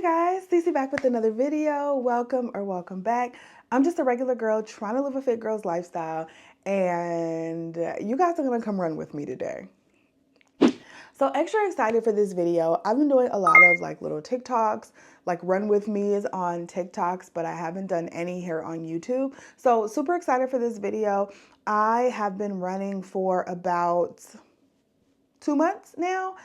guys, Cece back with another video. Welcome or welcome back. I'm just a regular girl trying to live a fit girl's lifestyle, and you guys are gonna come run with me today. So extra excited for this video. I've been doing a lot of like little TikToks, like run with me's on TikToks, but I haven't done any here on YouTube. So super excited for this video. I have been running for about 2 months now,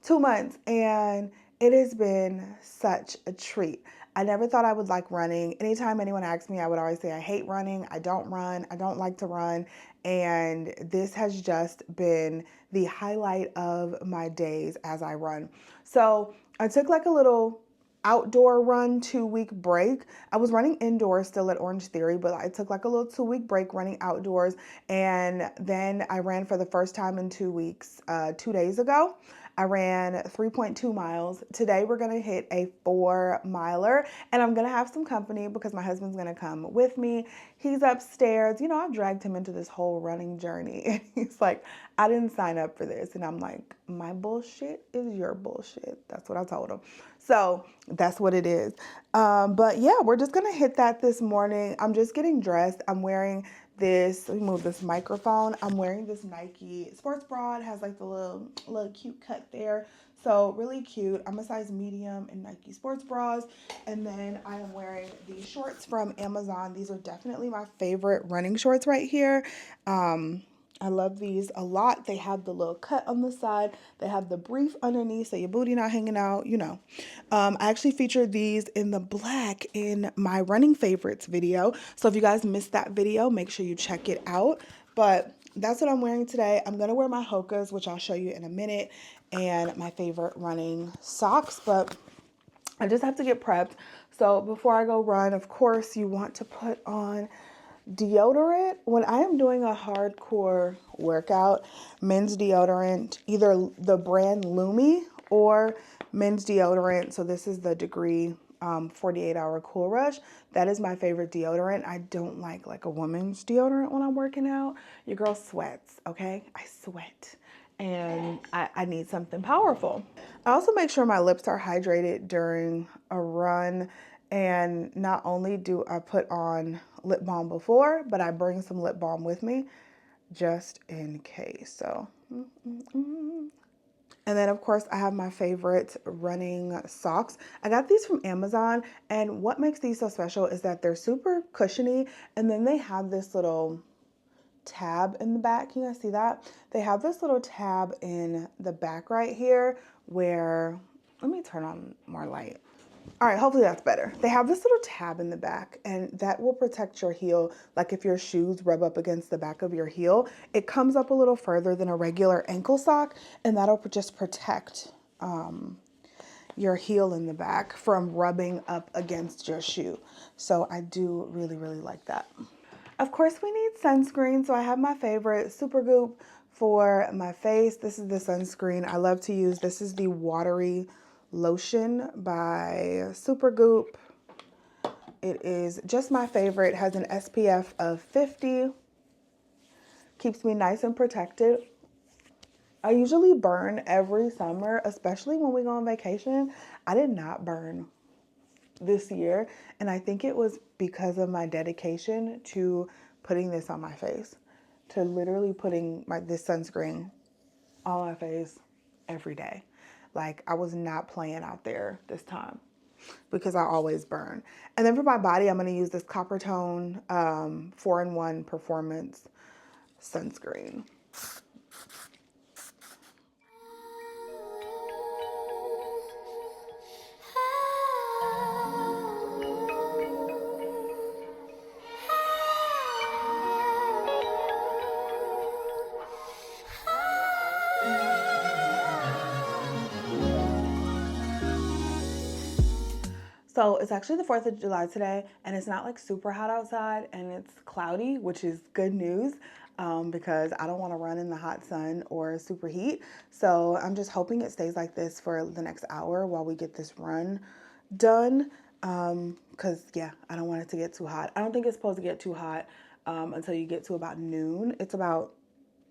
2 months, and it has been such a treat. I never thought I would like running. Anytime anyone asks me, I would always say I hate running, I don't run, I don't like to run, and this has just been the highlight of my days as I run. So I took like a little outdoor run 2-week break. I was running indoors still at Orange Theory, but I took like a little 2-week break running outdoors, and then I ran for the first time in 2 weeks 2 days ago. I ran 3.2 miles. Today we're gonna hit a 4-miler, and I'm gonna have some company because my husband's gonna come with me. He's upstairs. You know, I've dragged him into this whole running journey, and he's like, I didn't sign up for this. And I'm like, my bullshit is your bullshit. That's what I told him. So that's what it is. But yeah, we're just gonna hit that this morning. I'm just getting dressed. I'm wearing this, let me move this microphone. I'm wearing this Nike sports bra. It has like the little cute cut there. So really cute. I'm a size medium in Nike sports bras. And then I am wearing these shorts from Amazon. These are definitely my favorite running shorts right here. I love these a lot. They have the little cut on the side. They have the brief underneath so your booty not hanging out, you know. I actually featured these in the black in my running favorites video. So if you guys missed that video, make sure you check it out. But that's what I'm wearing today. I'm going to wear my Hokas, which I'll show you in a minute, and my favorite running socks. But I just have to get prepped. So before I go run, of course, you want to put on deodorant. When I am doing a hardcore workout, men's deodorant, either the brand Lumi or men's deodorant. So this is the Degree 48-hour Cool Rush. That is my favorite deodorant. I don't like a woman's deodorant when I'm working out. Your girl sweats, okay? I sweat. And I need something powerful. I also make sure my lips are hydrated during a run. And not only do I put on lip balm before, but I bring some lip balm with me just in case. So, And then of course I have my favorite running socks. I got these from Amazon, and what makes these so special is that they're super cushiony, and then they have this little tab in the back. Can you guys see that? They have this little tab in the back right here where, let me turn on more light. All right, hopefully that's better. They have this little tab in the back, and that will protect your heel. Like if your shoes rub up against the back of your heel, it comes up a little further than a regular ankle sock, and that'll just protect your heel in the back from rubbing up against your shoe. So I do really, really like that. Of course, we need sunscreen. So I have my favorite Supergoop for my face. This is the sunscreen I love to use. This is the watery lotion by Supergoop. It is just my favorite. It has an SPF of 50. Keeps me nice and protected. I usually burn every summer, especially when we go on vacation. I did not burn this year, and I think it was because of my dedication to putting this on my face, to literally putting this sunscreen on my face every day. Like, I was not playing out there this time because I always burn. And then for my body, I'm going to use this Copper Tone 4-in-1 Performance Sunscreen. So it's actually the 4th of July today, and it's not like super hot outside, and it's cloudy, which is good news because I don't want to run in the hot sun or super heat. So I'm just hoping it stays like this for the next hour while we get this run done. Because yeah, I don't want it to get too hot. I don't think it's supposed to get too hot until you get to about noon. It's about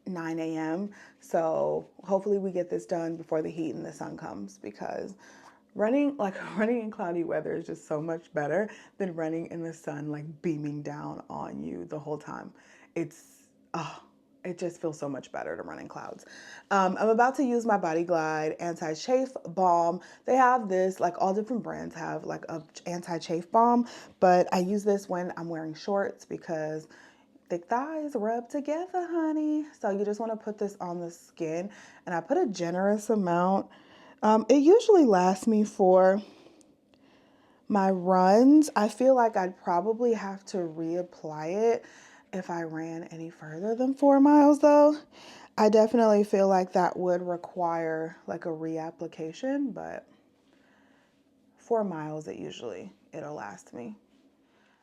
9 a.m. So hopefully we get this done before the heat and the sun comes, because running in cloudy weather is just so much better than running in the sun, like beaming down on you the whole time. It's, oh, it just feels so much better to run in clouds. I'm about to use my Body Glide Anti-Chafe Balm. They have this, like all different brands have like a anti-chafe balm, but I use this when I'm wearing shorts because thick thighs rub together, honey. So you just want to put this on the skin, and I put a generous amount. It usually lasts me for my runs. I feel like I'd probably have to reapply it if I ran any further than 4 miles though. I definitely feel like that would require like a reapplication, but 4 miles it'll last me.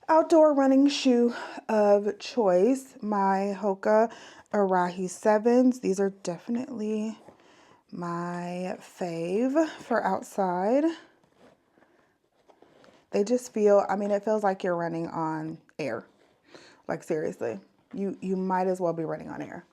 Outdoor running shoe of choice, my Hoka Arahi 7s. These are definitely my fave for outside. They just feel, I mean, it feels like you're running on air. Like seriously, you might as well be running on air.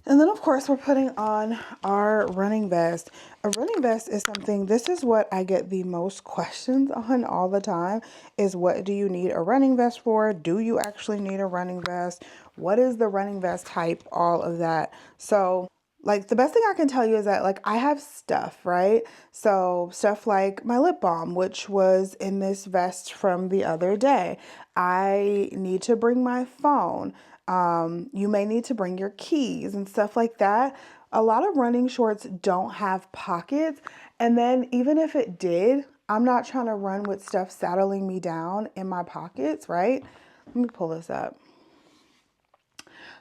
And then of course we're putting on our running vest. A running vest is something, this is what I get the most questions on all the time, is what do you need a running vest for? Do you actually need a running vest? What is the running vest type? All of that. So like the best thing I can tell you is that like I have stuff, right? So stuff like my lip balm, which was in this vest from the other day. I need to bring my phone. You may need to bring your keys and stuff like that. A lot of running shorts don't have pockets. And then even if it did, I'm not trying to run with stuff saddling me down in my pockets, right? Let me pull this up.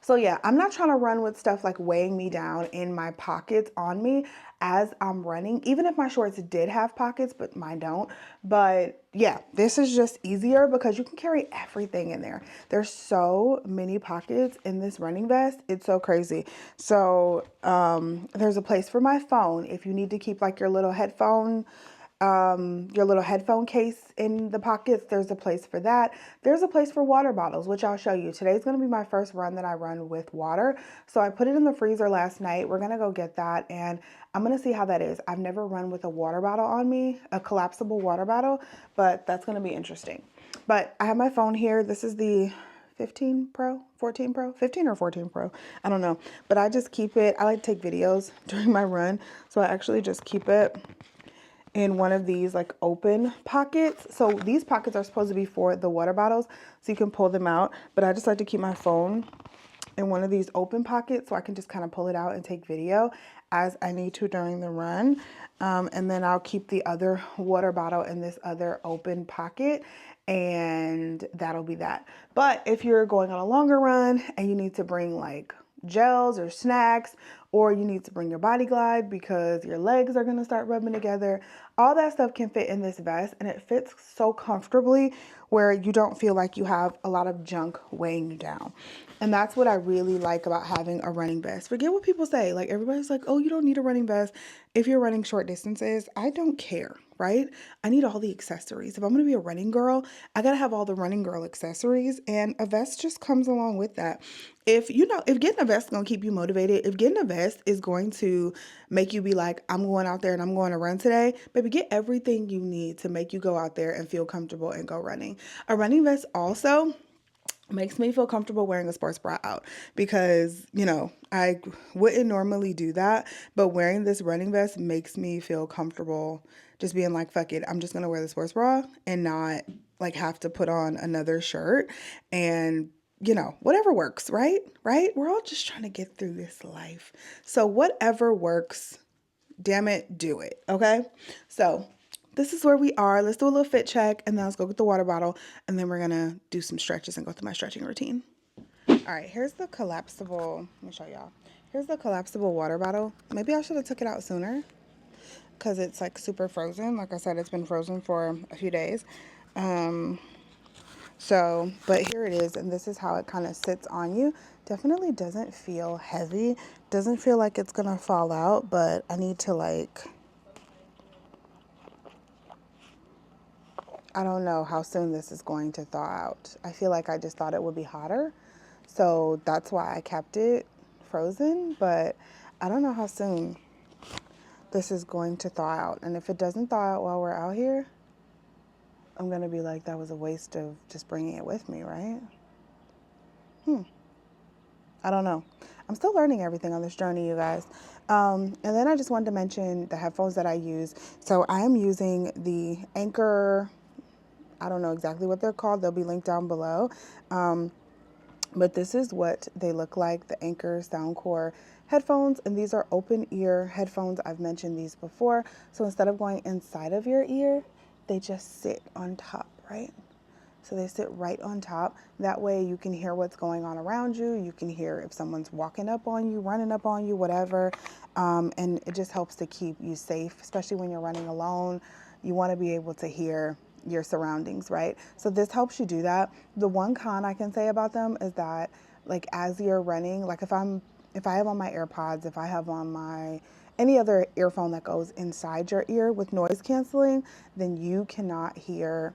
So yeah, I'm not trying to run with stuff like weighing me down in my pockets on me as I'm running, even if my shorts did have pockets, but mine don't. But yeah, this is just easier because you can carry everything in there. There's so many pockets in this running vest. It's so crazy. So there's a place for my phone if you need to keep like your little headphone case in the pockets. There's a place for that. There's a place for water bottles, which I'll show you. Today's going to be my first run that I run with water. So I put it in the freezer last night. We're going to go get that and I'm going to see how that is. I've never run with a water bottle on me, a collapsible water bottle, but that's going to be interesting. But I have my phone here. This is the 15 Pro, 14 Pro, 15 or 14 Pro. I don't know, but I just keep it. I like to take videos during my run. So I actually just keep it in one of these like open pockets. So these pockets are supposed to be for the water bottles so you can pull them out, but I just like to keep my phone in one of these open pockets so I can just kind of pull it out and take video as I need to during the run. And then I'll keep the other water bottle in this other open pocket and that'll be that. But if you're going on a longer run and you need to bring like gels or snacks, or you need to bring your Body Glide because your legs are going to start rubbing together, all that stuff can fit in this vest and it fits so comfortably where you don't feel like you have a lot of junk weighing you down. And that's what I really like about having a running vest. Forget what people say. Like everybody's like, oh, you don't need a running vest if you're running short distances. I don't care, right? I need all the accessories. If I'm going to be a running girl, I got to have all the running girl accessories, and a vest just comes along with that. If getting a vest is going to keep you motivated, if getting a vest is going to make you be like, I'm going out there and I'm going to run today, baby, get everything you need to make you go out there and feel comfortable and go running. A running vest also makes me feel comfortable wearing a sports bra out because, I wouldn't normally do that, but wearing this running vest makes me feel comfortable just being like, fuck it, I'm just going to wear the sports bra and not like have to put on another shirt and whatever works, right? We're all just trying to get through this life. So whatever works, damn it, do it. Okay. So this is where we are. Let's do a little fit check and then let's go get the water bottle and then we're going to do some stretches and go through my stretching routine. All right, here's the collapsible. Let me show y'all. Here's the collapsible water bottle. Maybe I should have took it out sooner because it's like super frozen. Like I said, it's been frozen for a few days. But here it is, and this is how it kind of sits on you. Definitely doesn't feel heavy. Doesn't feel like it's gonna fall out, but I need to like I don't know how soon this is going to thaw out. I feel like I just thought it would be hotter. So that's why I kept it frozen, but I don't know how soon this is going to thaw out. And if it doesn't thaw out while we're out here, I'm going to be like, that was a waste of just bringing it with me, right? I don't know. I'm still learning everything on this journey, you guys. And then I just wanted to mention the headphones that I use. So I am using the Anchor, I don't know exactly what they're called. They'll be linked down below. But this is what they look like, the Anchor Soundcore headphones. And these are open ear headphones. I've mentioned these before. So instead of going inside of your ear, they just sit on top, right? So they sit right on top. That way you can hear what's going on around you. You can hear if someone's walking up on you, running up on you, whatever. And it just helps to keep you safe, especially when you're running alone. You want to be able to hear your surroundings, right? So this helps you do that. The one con I can say about them is that, like, as you're running, like if I have on my AirPods, if I have on my any other earphone that goes inside your ear with noise canceling, then you cannot hear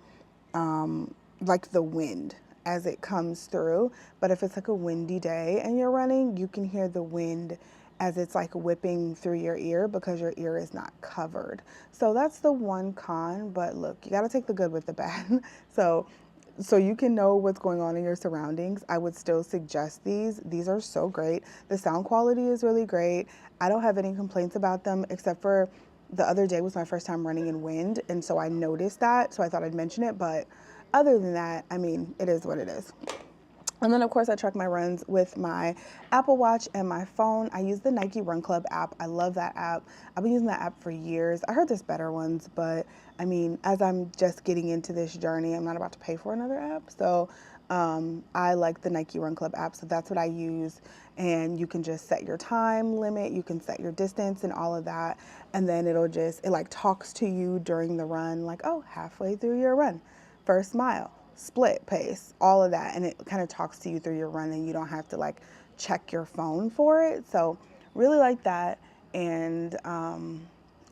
like the wind as it comes through. But if it's like a windy day and you're running, you can hear the wind as it's like whipping through your ear because your ear is not covered. So that's the one con, but look, you got to take the good with the bad. So you can know what's going on in your surroundings. I would still suggest these. These are so great. The sound quality is really great. I don't have any complaints about them except for the other day was my first time running in wind, and so I noticed that, so I thought I'd mention it, but other than that, I mean, it is what it is. And then, of course, I track my runs with my Apple Watch and my phone. I use the Nike Run Club app. I love that app. I've been using that app for years. I heard there's better ones, but I mean, as I'm just getting into this journey, I'm not about to pay for another app. So I like the Nike Run Club app. So that's what I use. And you can just set your time limit. You can set your distance and all of that. And then it like talks to you during the run, like, oh, halfway through your run, first mile, split pace, all of that. And it kind of talks to you through your run and you don't have to like check your phone for it. So really like that. And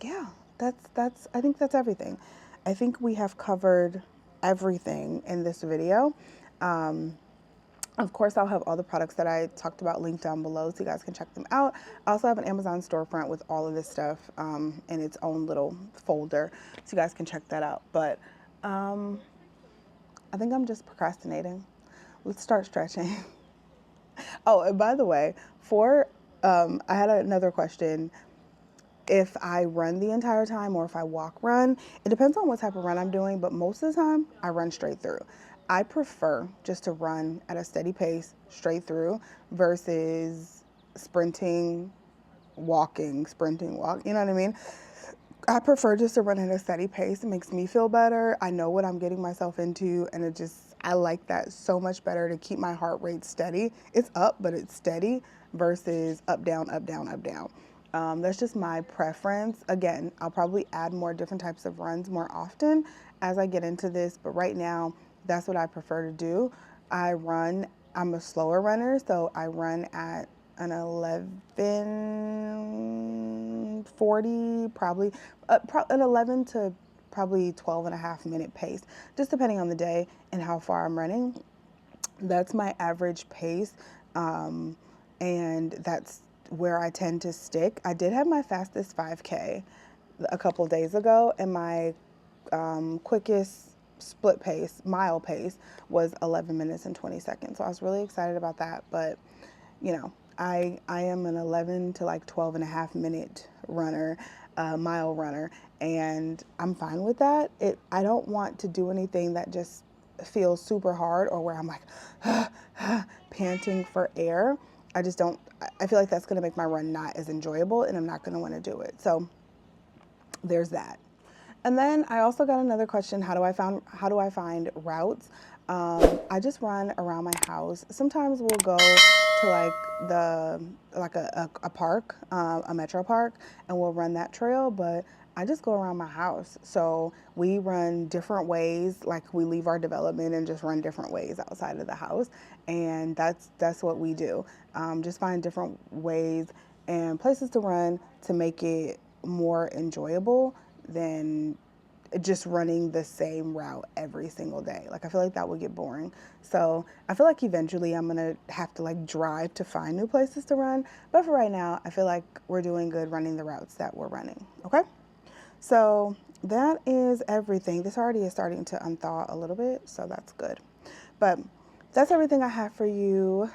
yeah, I think that's everything. I think we have covered everything in this video. Of course, I'll have all the products that I talked about linked down below so you guys can check them out. I also have an Amazon storefront with all of this stuff in its own little folder so you guys can check that out. But I think I'm just procrastinating. Let's start stretching. Oh, and by the way, I had another question. If I run the entire time or if I walk run, it depends on what type of run I'm doing, but most of the time I run straight through. I prefer just to run at a steady pace straight through versus sprinting, sprinting, walk, you know what I mean? I prefer just to run at a steady pace. It makes me feel better. I know what I'm getting myself into, and I like that so much better to keep my heart rate steady. It's up, but it's steady versus up, down, up, down, up, down. That's just my preference. Again, I'll probably add more different types of runs more often as I get into this, but right now, that's what I prefer to do. I'm a slower runner, so I run at an 11:40, probably an 11 to probably 12 and a half minute pace, just depending on the day and how far I'm running. That's my average pace, and that's where I tend to stick. I did have my fastest 5K a couple days ago, and my quickest split pace, mile pace, was 11 minutes and 20 seconds. So I was really excited about that. But, you know, I am an 11 to like 12 and a half minute runner, mile runner, and I'm fine with that. I don't want to do anything that just feels super hard or where I'm like panting for air. I feel like that's going to make my run not as enjoyable and I'm not going to want to do it. So there's that. And then I also got another question, how do I find routes? I just run around my house. Sometimes we'll go to a park, a metro park, and we'll run that trail, but I just go around my house. So we run different ways, like we leave our development and just run different ways outside of the house. And that's what we do. Just find different ways and places to run to make it more enjoyable than just running the same route every single day. Like, I feel like that would get boring. So I feel like eventually I'm gonna have to like drive to find new places to run. But for right now, I feel like we're doing good running the routes that we're running. Okay. So that is everything. This already is starting to unthaw a little bit, so that's good. But that's everything I have for you.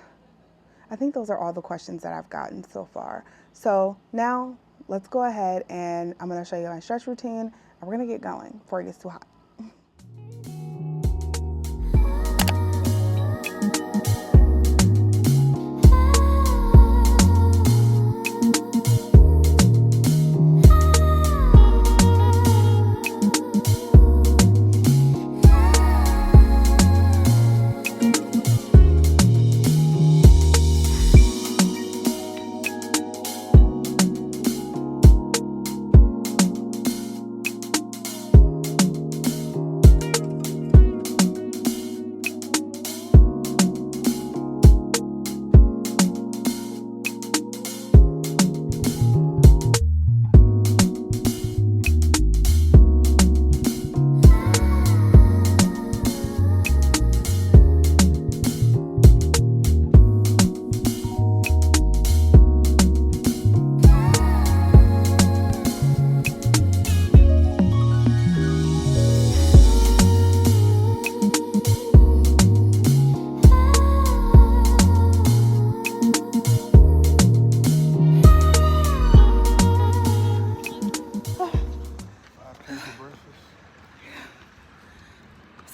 I think those are all the questions that I've gotten so far. So now let's go ahead and I'm gonna show you my stretch routine and we're gonna get going before it gets too hot.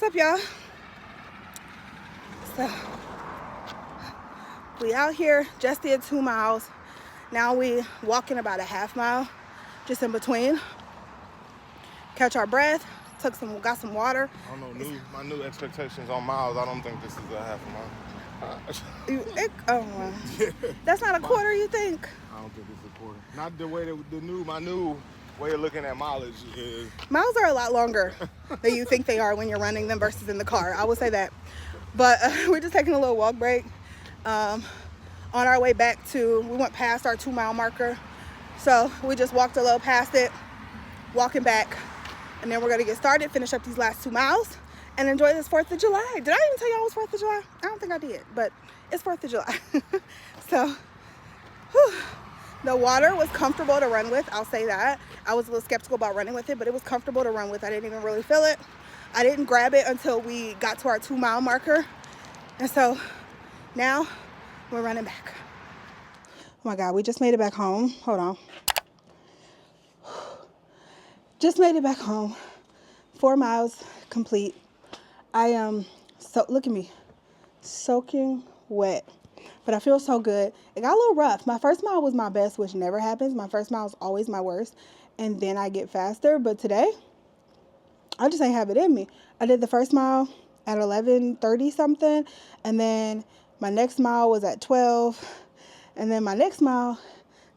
What's up, y'all? So we out here, just did 2 miles. Now we walking about a half mile, just in between. Catch our breath, got some water. I don't know, my new expectations on miles, I don't think this is a half a mile. That's not a quarter, you think? I don't think it's a quarter. Not the way that my new way of looking at mileage is. Miles are a lot longer than you think they are when you're running them versus in the car. I would say that. But we're just taking a little walk break. On our way back we went past our 2 mile marker. So we just walked a little past it, walking back. And then we're gonna get started, finish up these last 2 miles and enjoy this 4th of July. Did I even tell y'all it was 4th of July? I don't think I did, but it's 4th of July. So, whew. The water was comfortable to run with, I'll say that. I was a little skeptical about running with it, but it was comfortable to run with. I didn't even really feel it. I didn't grab it until we got to our 2 mile marker. And so now we're running back. Oh my God, we just made it back home. Hold on. Just made it back home. 4 miles complete. I am look at me, soaking wet. But I feel so good. It got a little rough. My first mile was my best, which never happens. My first mile is always my worst. And then I get faster. But today, I just ain't have it in me. I did the first mile at 11:30 something. And then my next mile was at 12. And then my next mile,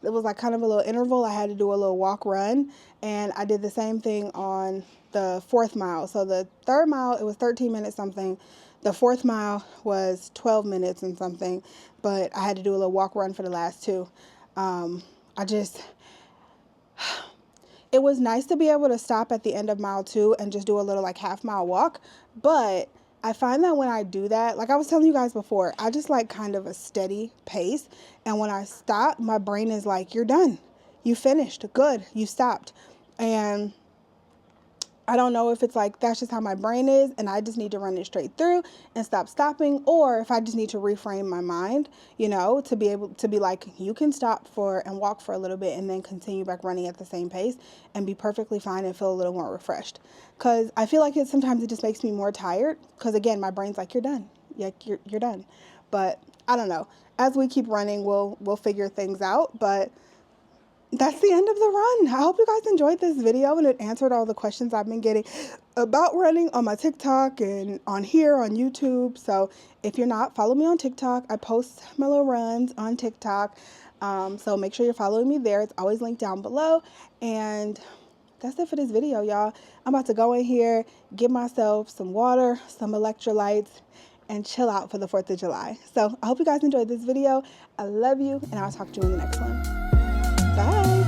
it was like kind of a little interval. I had to do a little walk run. And I did the same thing on the 4th mile. So the 3rd mile, it was 13 minutes something. The 4th mile was 12 minutes and something, but I had to do a little walk run for the last 2. It was nice to be able to stop at the end of mile 2 and just do a little like half mile walk. But I find that when I do that, like I was telling you guys before, I just like kind of a steady pace. And when I stop, my brain is like, you're done. You finished. Good. You stopped. And I don't know if it's like that's just how my brain is and I just need to run it straight through and stop stopping, or if I just need to reframe my mind, you know, to be able to be like, you can stop and walk for a little bit and then continue back running at the same pace and be perfectly fine and feel a little more refreshed. Because I feel like sometimes it just makes me more tired because, again, my brain's like, you're done. You're done. But I don't know. As we keep running, we'll figure things out. But that's the end of the run. I hope you guys enjoyed this video and it answered all the questions I've been getting about running on my TikTok and on here on YouTube. So if you're not, follow me on TikTok. I post my little runs on TikTok. So make sure you're following me there. It's always linked down below. And that's it for this video, y'all. I'm about to go in here, get myself some water, some electrolytes, and chill out for the 4th of July. So I hope you guys enjoyed this video. I love you, and I'll talk to you in the next one. Bye.